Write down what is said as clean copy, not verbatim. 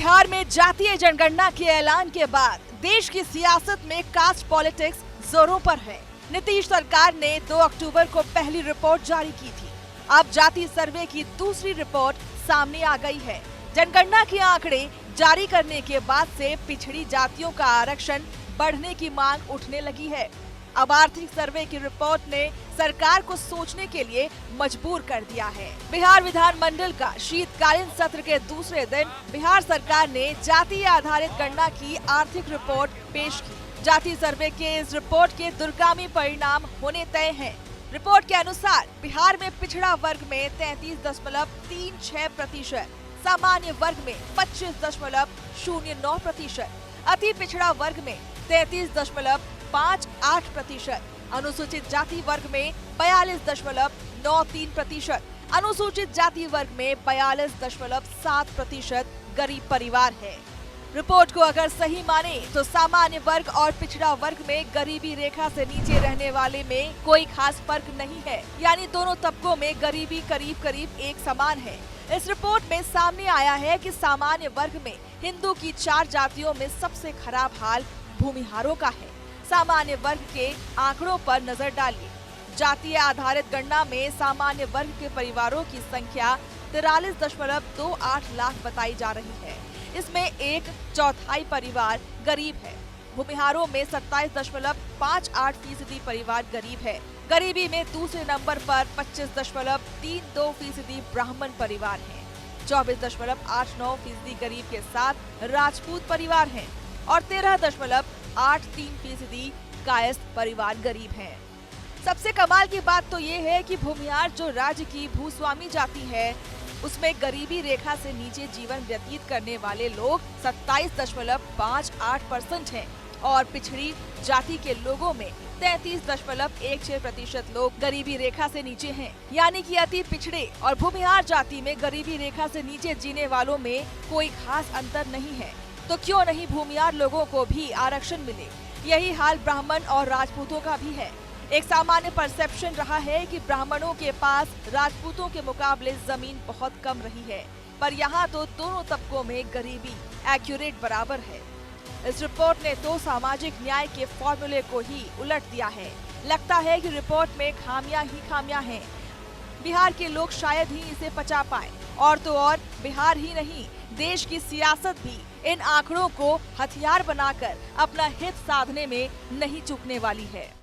बिहार में जातीय जनगणना के ऐलान के बाद देश की सियासत में कास्ट पॉलिटिक्स जोरों पर है। नीतीश सरकार ने 2 अक्टूबर को पहली रिपोर्ट जारी की थी। अब जाति सर्वे की दूसरी रिपोर्ट सामने आ गई है। जनगणना के आंकड़े जारी करने के बाद से पिछड़ी जातियों का आरक्षण बढ़ने की मांग उठने लगी है। अब आर्थिक सर्वे की रिपोर्ट ने सरकार को सोचने के लिए मजबूर कर दिया है। बिहार विधानमंडल का शीतकालीन सत्र के दूसरे दिन बिहार सरकार ने जाति आधारित गणना की आर्थिक रिपोर्ट पेश की। जाति सर्वे के इस रिपोर्ट के दूरगामी परिणाम होने तय हैं। रिपोर्ट के अनुसार बिहार में पिछड़ा वर्ग में 33.36%, सामान्य वर्ग में 25.09%, अति पिछड़ा वर्ग में 33.58%, अनुसूचित जाति वर्ग में 42.93%, अनुसूचित जाति वर्ग में 42.7% गरीब परिवार है। रिपोर्ट को अगर सही माने तो सामान्य वर्ग और पिछड़ा वर्ग में गरीबी रेखा से नीचे रहने वाले में कोई खास फर्क नहीं है, यानी दोनों तबकों में गरीबी करीब करीब एक समान है। इस रिपोर्ट में सामने आया है कि सामान्य वर्ग में हिंदू की 4 जातियों में सबसे खराब हाल भूमिहारों का है। सामान्य वर्ग के आंकड़ों पर नजर डालिए। जातीय आधारित गणना में सामान्य वर्ग के परिवारों की संख्या 43.28 लाख बताई जा रही है। इसमें 1/4 परिवार गरीब है। भूमिहारों में 27.58% परिवार गरीब है। गरीबी में दूसरे नंबर पर 25.32% ब्राह्मण परिवार हैं। 24.89% गरीब के साथ राजपूत परिवार हैं और 13.83% कायस्थ परिवार गरीब हैं। सबसे कमाल की बात तो ये है कि भूमिहार जो राज्य की भूस्वामी जाति है, उसमें गरीबी रेखा से नीचे जीवन व्यतीत करने वाले लोग 27.58% हैं और पिछड़ी जाति के लोगों में 33.16% लोग गरीबी रेखा से नीचे हैं। यानी कि अति पिछड़े और भूमिहार जाति में गरीबी रेखा से नीचे जीने वालों में कोई खास अंतर नहीं है। तो क्यों नहीं भूमिहार लोगों को भी आरक्षण मिले? यही हाल ब्राह्मण और राजपूतों का भी है। एक सामान्य परसेप्शन रहा है कि ब्राह्मणों के पास राजपूतों के मुकाबले जमीन बहुत कम रही है, पर यहाँ तो दोनों तबकों में गरीबी एक्यूरेट बराबर है। इस रिपोर्ट ने तो सामाजिक न्याय के फॉर्मूले को ही उलट दिया है। लगता है कि रिपोर्ट में खामियां ही खामियां हैं। बिहार के लोग शायद ही इसे पचा पाए, और तो और बिहार ही नहीं, देश की सियासत भी इन आंकड़ों को हथियार बनाकर अपना हित साधने में नहीं चूकने वाली है।